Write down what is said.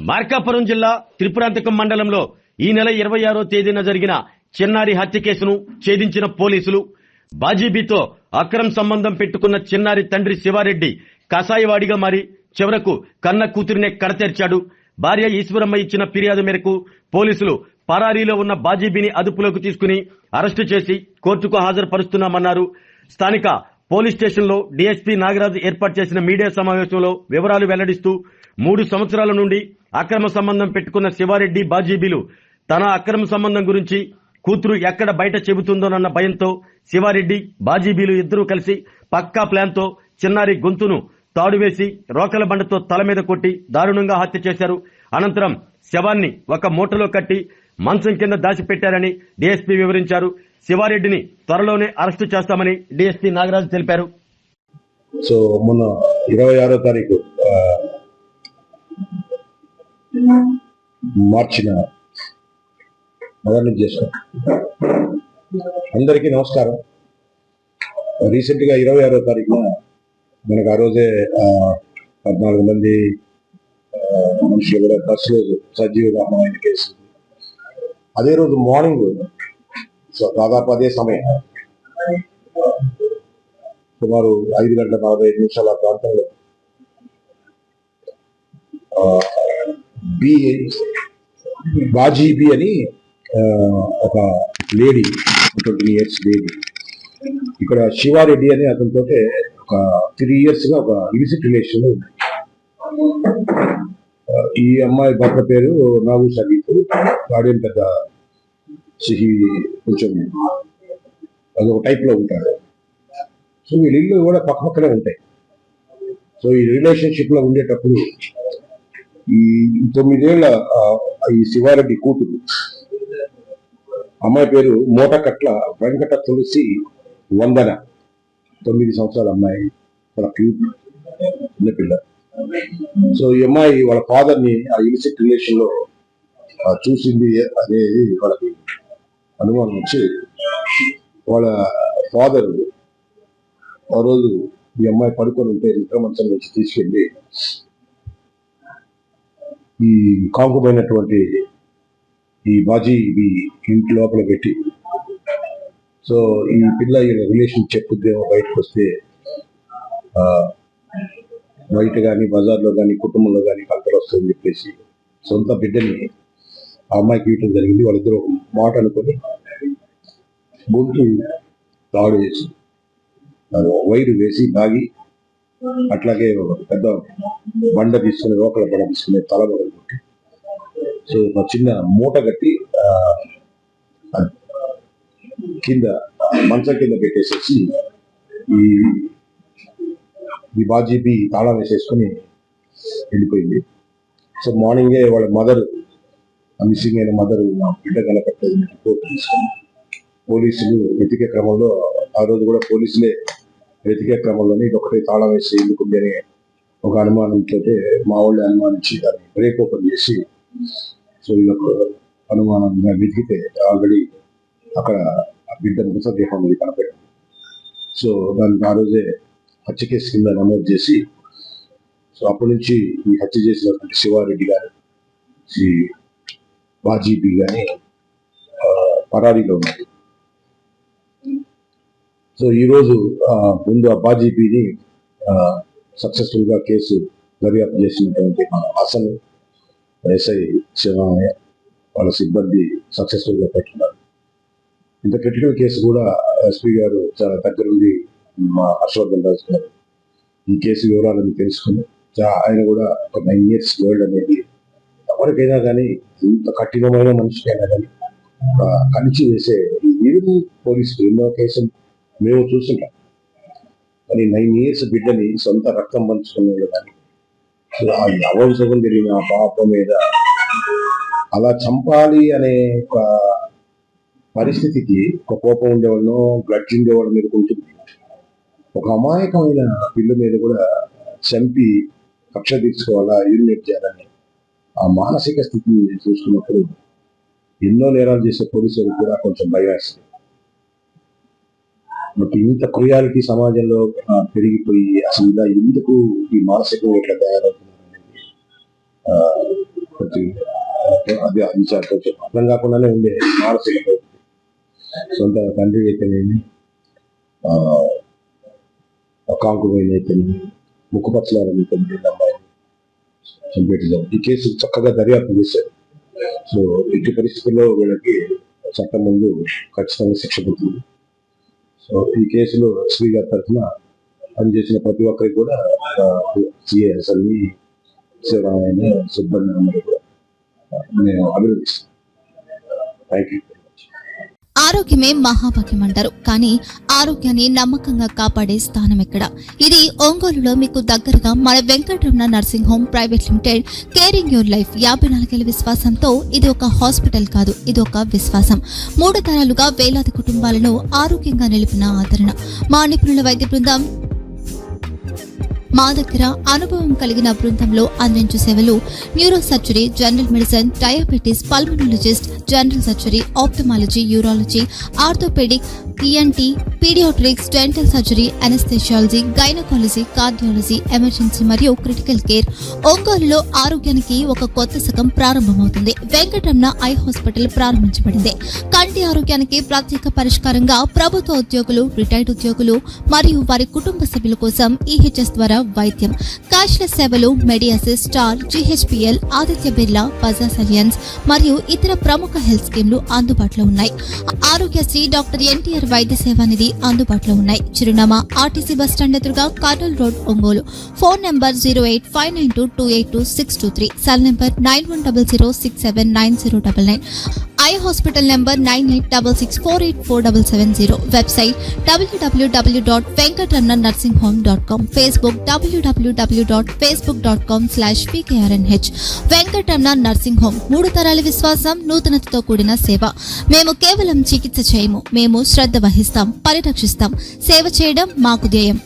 మార్కాపురం జిల్లా త్రిపురాంతకం మండలంలో ఈ నెల 26వ తేదీన జరిగిన చిన్నారి హత్య కేసును ఛేదించిన పోలీసులు బాజీబీతో అక్రమ సంబంధం పెట్టుకున్న చిన్నారి తండ్రి శివారెడ్డి కసాయివాడిగా మారి చివరకు కన్న కూతురినే కడతెర్చాడు. భార్య ఈశ్వరమ్మ ఇచ్చిన ఫిర్యాదు మేరకు పోలీసులు పరారీలో ఉన్న బాజీబీని అదుపులోకి తీసుకుని అరెస్టు చేసి కోర్టుకు హాజరుపరుస్తున్నామన్నారు. స్థానిక పోలీస్ స్టేషన్లో డీఎస్పీ నాగరాజు ఏర్పాటు చేసిన మీడియా సమావేశంలో వివరాలు వెల్లడిస్తూ 3 సంవత్సరాల నుండి అక్రమ సంబంధం పెట్టుకున్న శివారెడ్డి బాజీబీలు తన అక్రమ సంబంధం గురించి కూతురు ఎక్కడ బయట చెబుతుందోనన్న భయంతో శివారెడ్డి బాజీబీలు ఇద్దరూ కలిసి పక్కా ప్లాన్తో చిన్నారి గొంతును తాడువేసి రోకల బండతో తల మీద కొట్టి దారుణంగా హత్య చేశారు. అనంతరం శవాన్ని ఒక మూటలో కట్టి మంచం కింద దాచిపెట్టారని డీఎస్పీ వివరించారు. శివారెడ్డిని త్వరలోనే అరెస్టు చేస్తామని డీఎస్పీ నాగరాజు తెలిపారు. సో మొన్న 26వ తారీఖు మార్చిన మొదలు చేశాం. అందరికీ నమస్కారం. రీసెంట్ గా 26వ తారీఖున మనకు ఆ రోజే 14 మంది మనుషులు కూడా బస్సులో సజీవంగా అమ్మాయిన కేసు. అదే రోజు మార్నింగ్ దాదాపు అదే సమయం సుమారు 5:45 ప్రాంతంలో బాజీబీ అని ఒక లేడీ 20 years లేడీ ఇక్కడ శివారెడ్డి అని అతనితో ఒక 3 years గా ఒక ఇలిసిట్ రిలేషన్ ఉంది. ఈ అమ్మాయి భర్త పేరు నాగు సగీత్. వాడేం పెద్ద కొంచెం అదొక టైప్ లో ఉంటాడు. సో వీళ్ళు కూడా పక్కనే ఉంటాయి. సో ఈ రిలేషన్షిప్ లో ఉండేటప్పుడు ఈ 9 ఏళ్ల ఈ శివారెడ్డి కూతురు అమ్మాయి పేరు మోటకట్ల వెంకట తులసి వందన, 9 సంవత్సరాల అమ్మాయి, చాలా క్యూట్ పిల్ల. సో ఈ అమ్మాయి వాళ్ళ ఫాదర్ ని ఆ ఇలిసిట్ రిలేషన్ లో చూసింది అనేది వాళ్ళకి అనుమానం వచ్చి వాళ్ళ ఫాదర్ ఆ రోజు ఈ అమ్మాయి పడుకొని ఉంటే నిద్ర మంచం నుంచి తీసుకెళ్ళి ఈ కాంకుమైనటువంటి ఈ బాజీబీ ఇంటి లోపల పెట్టి, సో ఈ పిల్ల రిలేషన్ చెప్పుద్దేమో బయటకు వస్తే బయట కానీ బజార్లో కానీ కుటుంబంలో కానీ కలతలు వస్తుందని చెప్పేసి సొంత బిడ్డని ఆ అమ్మాయికి ఇవ్వటం జరిగింది. వాళ్ళిద్దరూ ఒక మాట అనుకొని గొంతు తాడు వేసి వైరు వేసి బాగి అట్లాగే పెద్ద బండ తీసుకుని రోకల బండ తీసుకుని తల మొదలు కొట్టి, సో ఒక చిన్న మూట కట్టి కింద మంచం కింద పెట్టేసేసి ఈ బాజీబీ తాళం వేసేసుకుని వెళ్ళిపోయింది. సో మార్నింగే వాళ్ళ మదర్, మిస్సింగ్ అయిన మదర్ బిడ్డ కనపట్టేది రిపోర్ట్ తీసుకుని పోలీసులు వెతికే క్రమంలో, ఆ రోజు కూడా పోలీసులే వెతికే క్రమంలోనే ఇది ఒకటే తాళం వేసి ఎందుకుంది అనే ఒక అనుమానంతో మా వాళ్ళు అనుమానించి దాన్ని బ్రేక్ ఓపెన్ చేసి, సో ఇది ఒక అనుమానంగా వెతికితే ఆల్రెడీ అక్కడ బిడ్డ మృతదేహం ఇది కనపడింది. సో దానికి ఆ రోజే హత్య కేసు కింద నమోదు చేసి, సో అప్పటి నుంచి ఈ హత్య చేసినటువంటి శివారెడ్డి గారు, ఈ బాజీబీ గాని పరారీలో ఉన్నారు. సో ఈరోజు ముందు ఆ బాజీబీని సక్సెస్ఫుల్ గా కేసు దర్యాప్తు చేసినటువంటి అసలు ఎస్ఐ శివమయ్య వాళ్ళ సిబ్బంది సక్సెస్ఫుల్ గా పెట్టున్నారు. ఇంత క్రిటికల్ కేసు కూడా ఎస్పీ గారు చాలా దగ్గరుండి మా హర్షవర్ధన్ రాజు గారు ఈ కేసు వివరాలను తెలుసుకుని, ఆయన కూడా ఒక 9 years గోల్డ్ అనేది ఎవరికైనా కానీ, ఇంత కఠినమైన మనిషికైనా కానీ కలిసి వేసే ఈవెన్ పోలీసులు ఎన్నో కేసులు మేము చూస్తుంటాం. కానీ 9 years బిడ్డని సొంత రక్తం పంచుకునే కానీ అవంశం జరిగిన పాపం మీద అలా చంపాలి అనే ఒక పరిస్థితికి ఒక కోపం ఉండేవాళ్ళను, గ్లడ్జ్ ఉండేవాళ్ళ మీద ఉంటుంది. ఒక అమాయకమైన పిల్ల మీద కూడా చంపి కక్ష తీర్చుకోవాలా, యూనిట్ చేయాలని ఆ మానసిక స్థితిని చూసుకున్నప్పుడు ఎన్నో నేరాలు చేసే పోలీసులకు కూడా కొంచెం భయం వేస్తుంది. బట్ ఇంత క్రుయాలిటీ సమాజంలో పెరిగిపోయి అసలు ఇలా ఎందుకు ఈ మానసికంగా ఇట్లా తయారవుతున్నారు అనేది ప్రతి అది అది కొంచెం అర్థం కాకుండానే ఉండే మానసిక సొంత తండ్రి అయితేనేమి కాంకుపోయిన అయితేనేమి ముక్కుపచ్చలారని అమ్మాయిని చంపేట ఈ కేసు చక్కగా దర్యాప్తు చేశారు. సో ఎట్టి పరిస్థితుల్లో వీళ్ళకి చట్టం ముందు ఖచ్చితంగా శిక్ష పడుతుంది. సో ఈ కేసులో ఎస్పీ గారి తరఫున పనిచేసిన ప్రతి ఒక్కరికి కూడా సిఐఎస్ అన్ని శివరామయ్య సిబ్బంది అందరూ కూడా నేను అభినందిస్తాను. Thank you. ఆరోగ్యమే మహాభాగ్యం అంటారు, కానీ ఆరోగ్యాన్ని నమ్మకంగా కాపాడే స్థానం ఎక్కడ? ఇది ఒంగోలులో మీకు దగ్గరగా మన Venkataramana nursing home private limited. Caring your life 54 ఏళ్ల విశ్వాసంతో ఇది ఒక హాస్పిటల్ కాదు, ఇది ఒక విశ్వాసం. 3 తరాలుగా వేలాది కుటుంబాలను ఆరోగ్యంగా నిలిపిన ఆదరణ. మా నిపుణుల వైద్య బృందం మా దగ్గర అనుభవం కలిగిన బృందంలో అందించే సేవలు neuro surgery, general medicine, diabetes, pulmonologist, general surgery, ophthalmology, urology, orthopaedic, ENT, paediatrics, dental surgery, anaesthesiology, gynaecology, cardiology, emergency మరియు క్రిటికల్ కేర్. ఒంగోలులో ఆరోగ్యానికి ఒక కొత్త శకం ప్రారంభమవుతుంది. వెంకటరమణ ఐ హాస్పిటల్ ప్రారంభించబడింది. కంటి ఆరోగ్యానికి ప్రత్యేక పరిష్కారంగా ప్రభుత్వ ఉద్యోగులు, రిటైర్డ్ ఉద్యోగులు మరియు వారి కుటుంబ సభ్యుల కోసం EHS ద్వారా వైద్యం, క్యాష్లెస్ సేవలు, Medi Assist, Star, GHPL, Aditya Birla, Bajaj Allianz మరియు ఇతర ప్రముఖ హెల్త్ స్కీమ్లు అందుబాటులో ఉన్నాయి. ఆరోగ్యశ్రీ, డాక్టర్ NTR వైద్య సేవా నిధి అందుబాటులో ఉన్నాయి. చిరునామా RTC బస్ స్టాండ్ ఎదురుగా, Kurnool road, Ongole. Phone number 08592282623, cell number 9100679099, eye hospital number 9866484770, website www.venkatramanarsinghome.com, Facebook www.facebook.com/VKRNH. Venkataramana nursing home, 3 తరాల విశ్వాసం, నూతనతతో కూడిన సేవ. మేము కేవలం చికిత్స చేయము, మేము శ్రద్ధ వహిస్తాం, పరిరక్షిస్తాం. సేవ చేయడం మాకు ధ్యేయం.